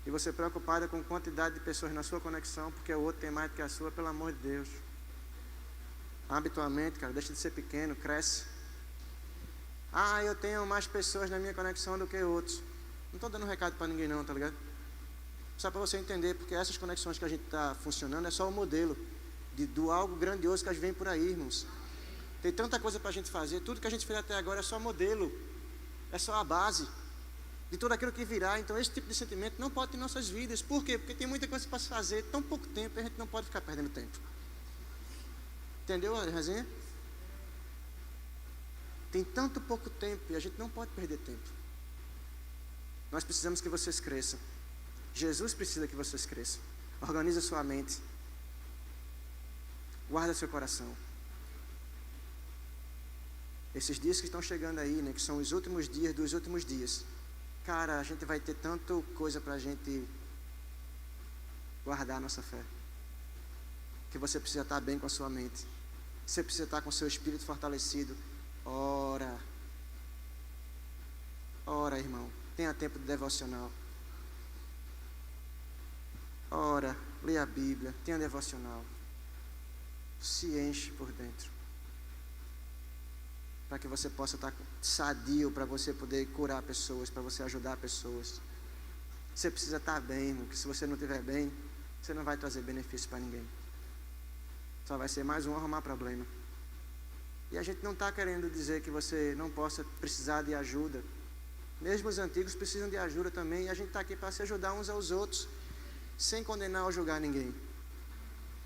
Speaker 1: E você preocupada com a quantidade de pessoas na sua conexão, porque o outro tem mais do que a sua, pelo amor de Deus. Habitualmente, cara, deixa de ser pequeno, cresce. Ah, eu tenho mais pessoas na minha conexão do que outros. Não estou dando recado para ninguém não, tá ligado? Só para você entender, porque essas conexões que a gente está funcionando é só o modelo do algo grandioso que a gente vem por aí, irmãos. Tem tanta coisa para a gente fazer, tudo que a gente fez até agora é só modelo, é só a base de tudo aquilo que virá. Então esse tipo de sentimento não pode ter em nossas vidas. Por quê? Porque tem muita coisa para se fazer, tão pouco tempo, e a gente não pode ficar perdendo tempo. Entendeu a resenha? Tem tanto pouco tempo e a gente não pode perder tempo. Nós precisamos que vocês cresçam. Jesus precisa que vocês cresçam. Organize a sua mente. Guarda seu coração. Esses dias que estão chegando aí, né, que são os últimos dias dos últimos dias. Cara, a gente vai ter tanta coisa para a gente guardar a nossa fé. Que você precisa estar bem com a sua mente. Você precisa estar com o seu espírito fortalecido. Ora. Ora, irmão. Tenha tempo de devocional. Ora, leia a Bíblia, tenha devocional. Se enche por dentro. Para que você possa estar sadio, para você poder curar pessoas, para você ajudar pessoas. Você precisa estar bem, irmão, porque se você não estiver bem, você não vai trazer benefício para ninguém. Só vai ser mais um arrumar problema. E a gente não está querendo dizer que você não possa precisar de ajuda. Mesmo os antigos precisam de ajuda também, e a gente está aqui para se ajudar uns aos outros, sem condenar ou julgar ninguém.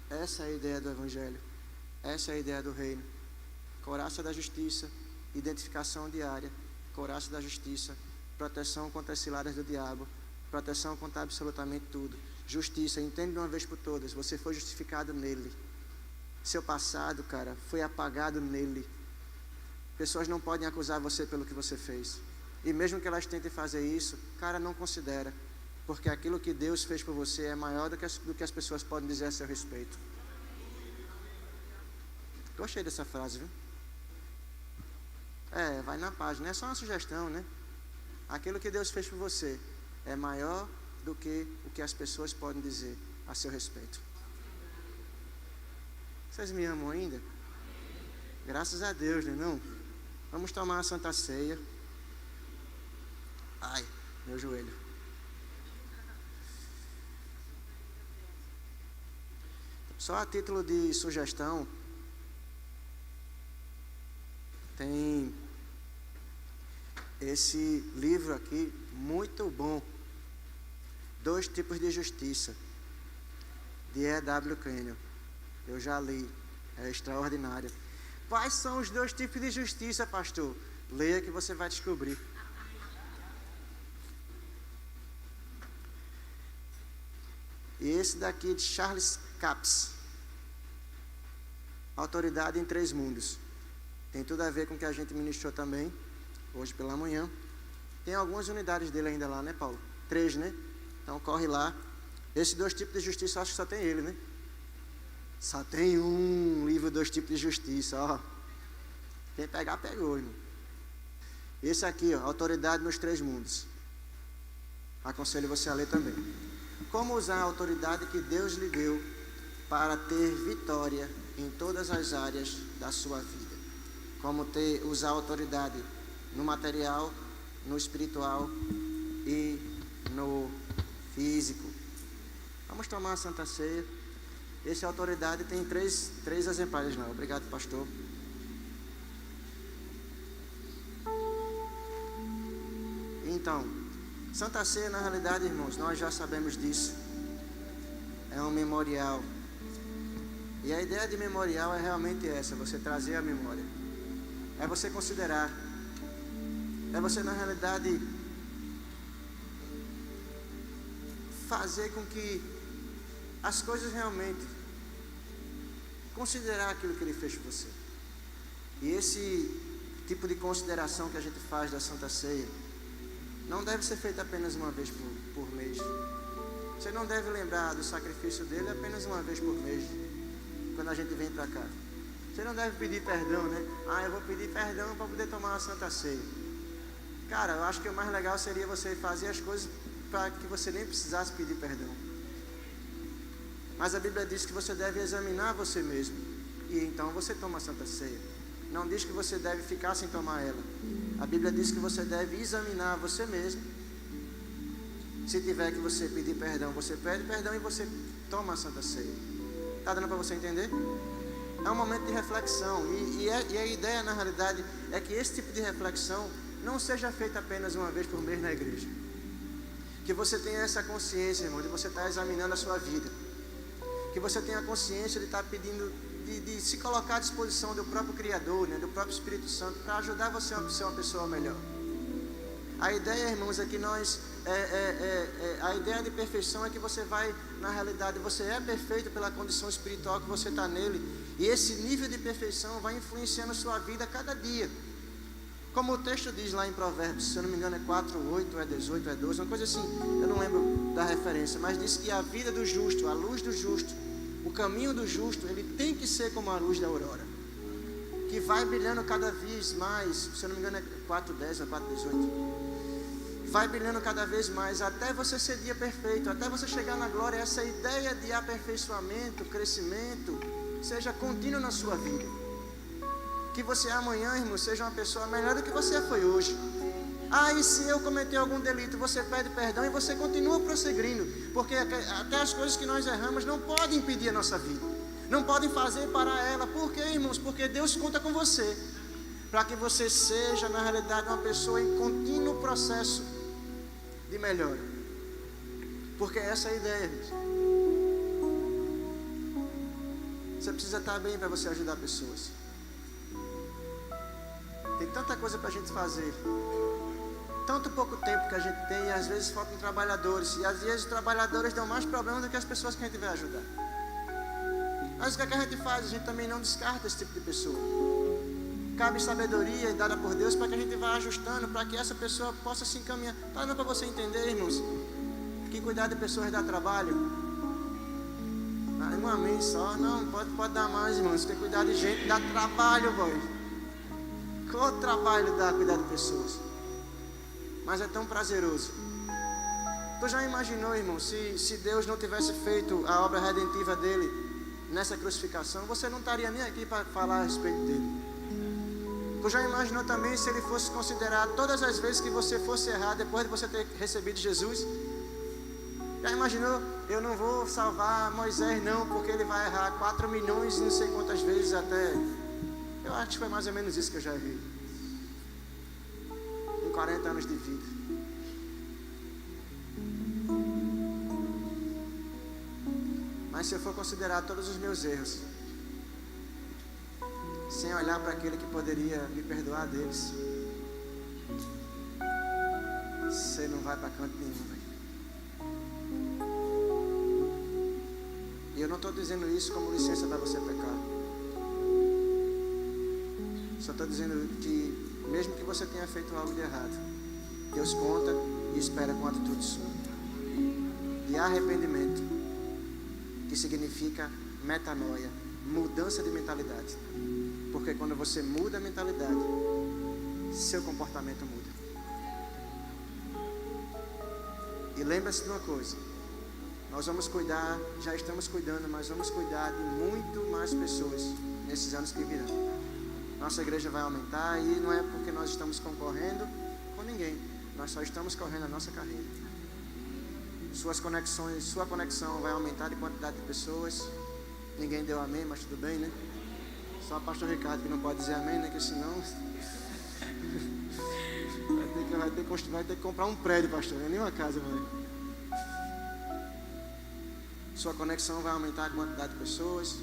Speaker 1: Essa é a ideia do Evangelho. Essa é a ideia do reino. Couraça da justiça, identificação diária, couraça da justiça, proteção contra as ciladas do diabo, proteção contra absolutamente tudo. Justiça, entende de uma vez por todas, você foi justificado nele. Seu passado, cara, foi apagado nele. Pessoas não podem acusar você pelo que você fez. E mesmo que elas tentem fazer isso, cara, não considera. Porque aquilo que Deus fez por você é maior do que as pessoas podem dizer a seu respeito. Gostei dessa frase, viu? Vai na página, é só uma sugestão, né? Aquilo que Deus fez por você é maior do que o que as pessoas podem dizer a seu respeito. Vocês me amam ainda? Graças a Deus, né? Não? Vamos tomar a Santa Ceia. Ai, meu joelho. Só a título de sugestão, tem esse livro aqui, muito bom. 2 tipos de justiça, de E.W. Kenyon. Eu já li, é extraordinário. Quais são os 2 tipos de justiça, pastor? Leia que você vai descobrir. E esse daqui de Charles Capps, Autoridade em 3 Mundos. Tem tudo a ver com o que a gente ministrou também, hoje pela manhã. Tem algumas unidades dele ainda lá, né, Paulo? 3, né? Então corre lá. Esses 2 tipos de justiça, eu acho que só tem ele, né? Só tem um livro, 2 tipos de justiça, ó. Quem pegar, pegou, irmão. Esse aqui, ó, autoridade nos 3 mundos. Aconselho você a ler também. Como usar a autoridade que Deus lhe deu para ter vitória em todas as áreas da sua vida. Como usar a autoridade no material, no espiritual e no físico. Vamos tomar a Santa Ceia. Essa autoridade tem três exemplares lá. Obrigado, pastor. Então, Santa Ceia, na realidade, irmãos, nós já sabemos disso. É um memorial. E a ideia de memorial é realmente essa, você trazer a memória. É você considerar. É você, na realidade, fazer com que as coisas realmente considerar aquilo que Ele fez por você. E esse tipo de consideração que a gente faz da Santa Ceia não deve ser feito apenas uma vez por mês. Você não deve lembrar do sacrifício dele apenas uma vez por mês, quando a gente vem para cá. Você não deve pedir perdão, né? Eu vou pedir perdão para poder tomar a Santa Ceia. Cara, eu acho que o mais legal seria você fazer as coisas para que você nem precisasse pedir perdão. Mas a Bíblia diz que você deve examinar você mesmo, e então você toma a Santa Ceia. Não diz que você deve ficar sem tomar ela. A Bíblia diz que você deve examinar você mesmo. Se tiver que você pedir perdão, você pede perdão e você toma a Santa Ceia. Está dando para você entender? É um momento de reflexão. E a ideia, na realidade, é que esse tipo de reflexão não seja feita apenas uma vez por mês na igreja. Que você tenha essa consciência, irmão, de você estar examinando a sua vida. Que você tenha a consciência de estar pedindo, de se colocar à disposição do próprio Criador, né, do próprio Espírito Santo, para ajudar você a ser uma pessoa melhor. A ideia, irmãos, é que a ideia de perfeição é que você vai, na realidade, você é perfeito pela condição espiritual que você está nele, e esse nível de perfeição vai influenciando a sua vida a cada dia. Como o texto diz lá em Provérbios, se eu não me engano é 4, 8, é 18, é 12, uma coisa assim, eu não lembro da referência, mas diz que a vida do justo, a luz do justo, o caminho do justo, ele tem que ser como a luz da aurora, que vai brilhando cada vez mais, se eu não me engano é 4:10 ou 4:18, vai brilhando cada vez mais, até você ser dia perfeito, até você chegar na glória. Essa ideia de aperfeiçoamento, crescimento, seja contínuo na sua vida. Que você amanhã, irmão, seja uma pessoa melhor do que você foi hoje. E se eu cometer algum delito, você pede perdão e você continua prosseguindo, porque até as coisas que nós erramos não podem impedir a nossa vida, não podem fazer parar ela. Por quê, irmãos? Porque Deus conta com você, para que você seja, na realidade, uma pessoa em contínuo processo de melhora, porque essa é a ideia, irmãos. Você precisa estar bem para você ajudar pessoas. Tem tanta coisa para a gente fazer, tanto pouco tempo que a gente tem, e às vezes faltam trabalhadores, e às vezes os trabalhadores dão mais problemas do que as pessoas que a gente vai ajudar. Mas o que a gente faz? A gente também não descarta esse tipo de pessoa. Cabe sabedoria dada por Deus para que a gente vá ajustando, para que essa pessoa possa se encaminhar. Está dando para você entender, irmãos, que cuidar de pessoas dá trabalho? Um amém só? Não, pode dar mais, irmãos, porque cuidar de gente dá trabalho, boy. Qual trabalho dá cuidar de pessoas? Mas é tão prazeroso. Tu já imaginou, irmão, se Deus não tivesse feito a obra redentiva dele nessa crucificação, você não estaria nem aqui para falar a respeito dele. Tu já imaginou também se ele fosse considerar todas as vezes que você fosse errar depois de você ter recebido Jesus? Já imaginou? Eu não vou salvar Moisés não, porque ele vai errar 4 milhões e não sei quantas vezes até... Eu acho que foi mais ou menos isso que eu já vi em 40 anos de vida. Mas se eu for considerar todos os meus erros, sem olhar para aquele que poderia me perdoar deles, você não vai para canto nenhum, velho. E eu não estou dizendo isso como licença para você pecar. Só estou dizendo que, mesmo que você tenha feito algo de errado, Deus conta e espera com atitude sua. de arrependimento, que significa metanoia, mudança de mentalidade. Porque quando você muda a mentalidade, seu comportamento muda. E lembre-se de uma coisa: nós vamos cuidar, já estamos cuidando, mas vamos cuidar de muito mais pessoas nesses anos que virão. Nossa igreja vai aumentar e não é porque nós estamos concorrendo com ninguém. Nós só estamos correndo a nossa carreira. Suas conexões, sua conexão vai aumentar de quantidade de pessoas. Ninguém deu amém, mas tudo bem, né? Só o pastor Ricardo que não pode dizer amém, né? Que senão vai ter que comprar um prédio, pastor, não é nem uma casa, mãe. Sua conexão vai aumentar a quantidade de pessoas.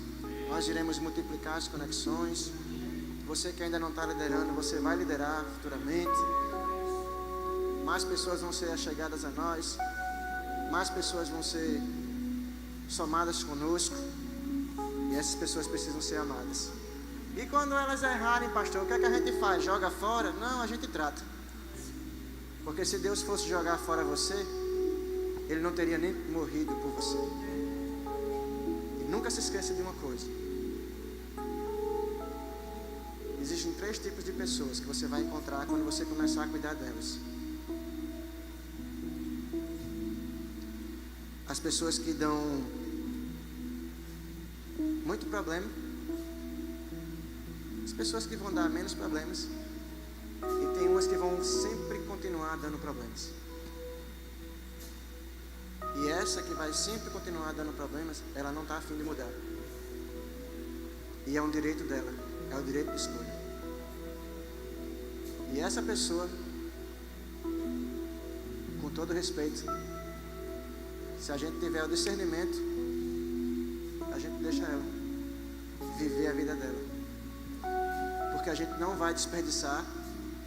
Speaker 1: Nós iremos multiplicar as conexões. Você que ainda não está liderando, você vai liderar futuramente. Mais pessoas vão ser achegadas a nós. Mais pessoas vão ser somadas conosco. E essas pessoas precisam ser amadas. E quando elas errarem, pastor, o que é que a gente faz? Joga fora? Não, a gente trata. Porque se Deus fosse jogar fora você, Ele não teria nem morrido por você. E nunca se esqueça de uma coisa: existem 3 tipos de pessoas que você vai encontrar quando você começar a cuidar delas. As pessoas que dão muito problema, as pessoas que vão dar menos problemas, e tem umas que vão sempre continuar dando problemas. E essa que vai sempre continuar dando problemas, ela não está a fim de mudar. E é um direito dela, é o direito de escolha. E essa pessoa, com todo respeito, se a gente tiver o discernimento, a gente deixa ela viver a vida dela. Porque a gente não vai desperdiçar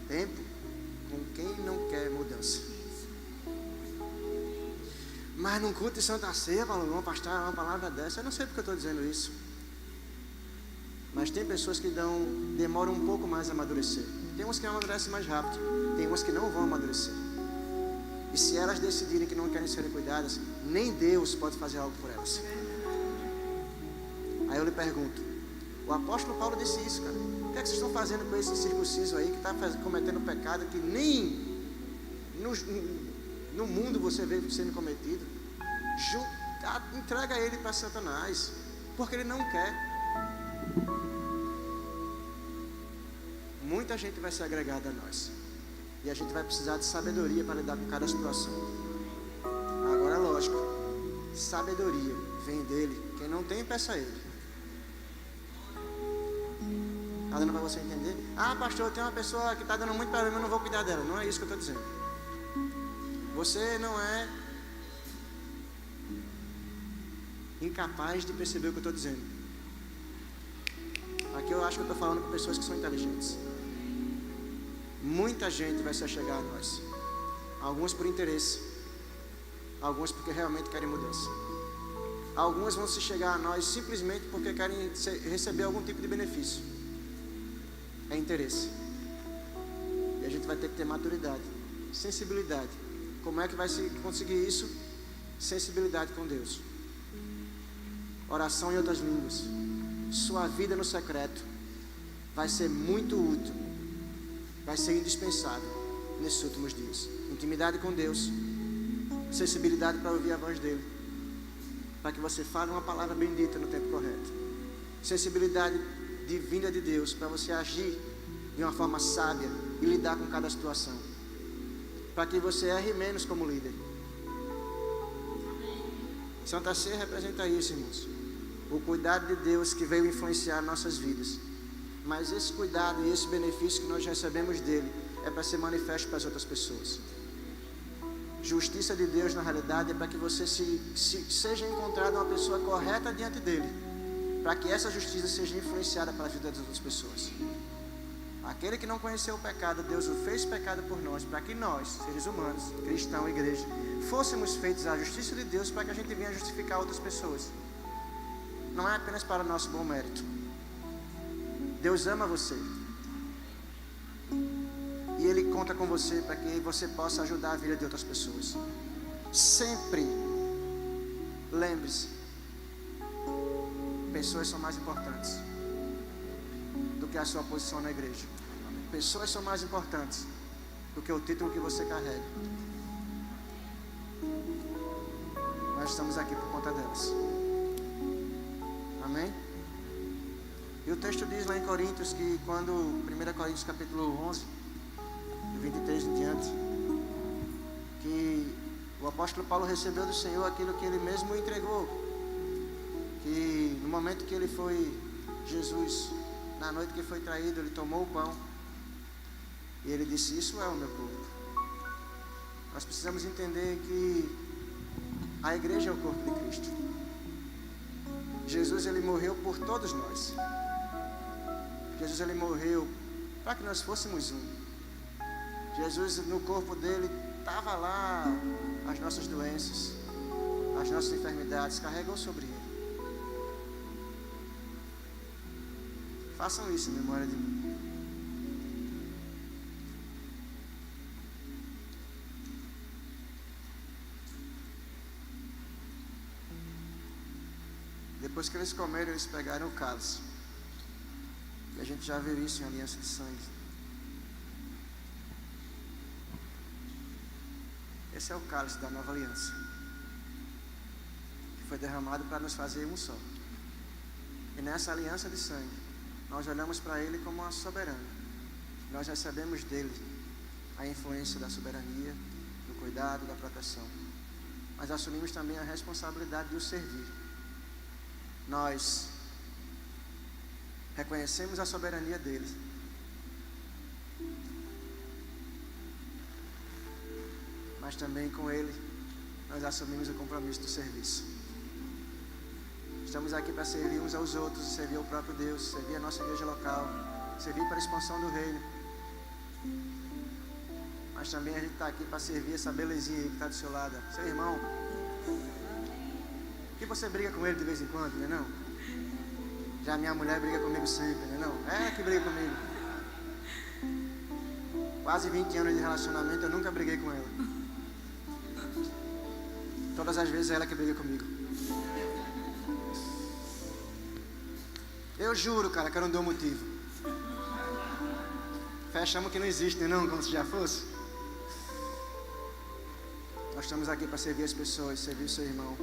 Speaker 1: tempo com quem não quer mudança. Mas num culto de Santa Ceia, vamos pastar uma palavra dessa. Eu não sei porque eu estou dizendo isso. Mas tem pessoas que demoram um pouco mais a amadurecer. Tem umas que amadurecem mais rápido. Tem umas que não vão amadurecer. E se elas decidirem que não querem ser cuidadas, nem Deus pode fazer algo por elas. Aí eu lhe pergunto: o apóstolo Paulo disse isso, cara. O que é que vocês estão fazendo com esse circunciso aí que está cometendo pecado que nem no mundo você vê sendo cometido? Entrega ele para Satanás, porque ele não quer. Muita gente vai ser agregada a nós, e a gente vai precisar de sabedoria para lidar com cada situação. Agora é lógico, sabedoria vem dele. Quem não tem, peça a ele. Está dando para você entender? Ah, pastor, tem uma pessoa que está dando muito problema, eu não vou cuidar dela. Não é isso que eu estou dizendo. Você não é incapaz de perceber o que eu estou dizendo. Aqui eu acho que eu estou falando com pessoas que são inteligentes. Muita gente vai se achegar a nós. Alguns por interesse, alguns porque realmente querem mudança. Alguns vão se chegar a nós simplesmente porque querem receber algum tipo de benefício. É interesse. E a gente vai ter que ter maturidade, sensibilidade. Como é que vai se conseguir isso? Sensibilidade com Deus, oração em outras línguas. Sua vida no secreto vai ser muito útil, vai ser indispensável nesses últimos dias. Intimidade com Deus, sensibilidade para ouvir a voz dele, para que você fale uma palavra bendita no tempo correto. Sensibilidade divina de Deus para você agir de uma forma sábia e lidar com cada situação, para que você erre menos como líder. Santa Ceia representa isso, irmãos. O cuidado de Deus que veio influenciar nossas vidas. Mas esse cuidado e esse benefício que nós recebemos dele é para ser manifesto para as outras pessoas. Justiça de Deus, na realidade, é para que você seja encontrado uma pessoa correta diante dele, para que essa justiça seja influenciada para a vida das outras pessoas. Aquele que não conheceu o pecado, Deus o fez pecado por nós, para que nós, seres humanos, cristãos, igreja, fôssemos feitos à justiça de Deus, para que a gente venha justificar outras pessoas. Não é apenas para o nosso bom mérito. Deus ama você, e Ele conta com você para que você possa ajudar a vida de outras pessoas. Sempre lembre-se, pessoas são mais importantes do que a sua posição na igreja. Pessoas são mais importantes do que o título que você carrega. Nós estamos aqui por conta delas. Amém? E o texto diz lá em Coríntios que quando, 1 Coríntios capítulo 11, do 23 em diante, que o apóstolo Paulo recebeu do Senhor aquilo que ele mesmo entregou. Que no momento que ele foi, Jesus, na noite que foi traído, ele tomou o pão. E ele disse, isso é o meu corpo. Nós precisamos entender que a igreja é o corpo de Cristo. Jesus, ele morreu por todos nós. Jesus, ele morreu para que nós fôssemos um. Jesus, no corpo dele, estava lá as nossas doenças, as nossas enfermidades, carregou sobre ele. Façam isso em memória de mim. Depois que eles comeram, eles pegaram o cálice. E a gente já viu isso em aliança de sangue. Esse é o cálice da nova aliança, que foi derramado para nos fazer um só. E nessa aliança de sangue, nós olhamos para ele como uma soberana. Nós recebemos dele a influência da soberania, do cuidado, da proteção. Mas assumimos também a responsabilidade de o servir. Nós reconhecemos a soberania dele. Mas também com ele, nós assumimos o compromisso do serviço. Estamos aqui para servir uns aos outros, servir ao próprio Deus, servir a nossa igreja local, servir para a expansão do reino. Mas também a gente está aqui para servir essa belezinha aí que está do seu lado, seu irmão. Que você briga com ele de vez em quando, não é não? Já minha mulher briga comigo sempre, não é não? É ela que briga comigo. Quase 20 anos de relacionamento, eu nunca briguei com ela. Todas as vezes é ela que briga comigo. Eu juro, cara, que eu não dou motivo. Fechamos que não existe, não é não? Como se já fosse. Nós estamos aqui para servir as pessoas, servir o seu irmão.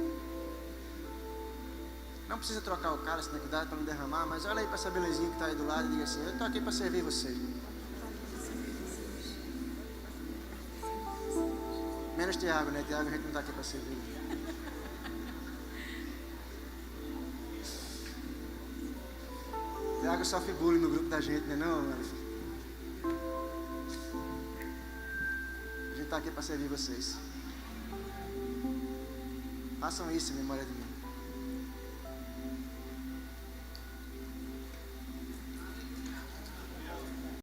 Speaker 1: Não precisa trocar o cara, você tem cuidado para não derramar, mas olha aí para essa belezinha que está aí do lado e diga assim, eu estou aqui para servir você. Menos Tiago, né? Tiago a gente não está aqui para servir. Tiago sofre bullying no grupo da gente, né não, Alif? A gente está aqui para servir vocês. Façam isso em memória de mim.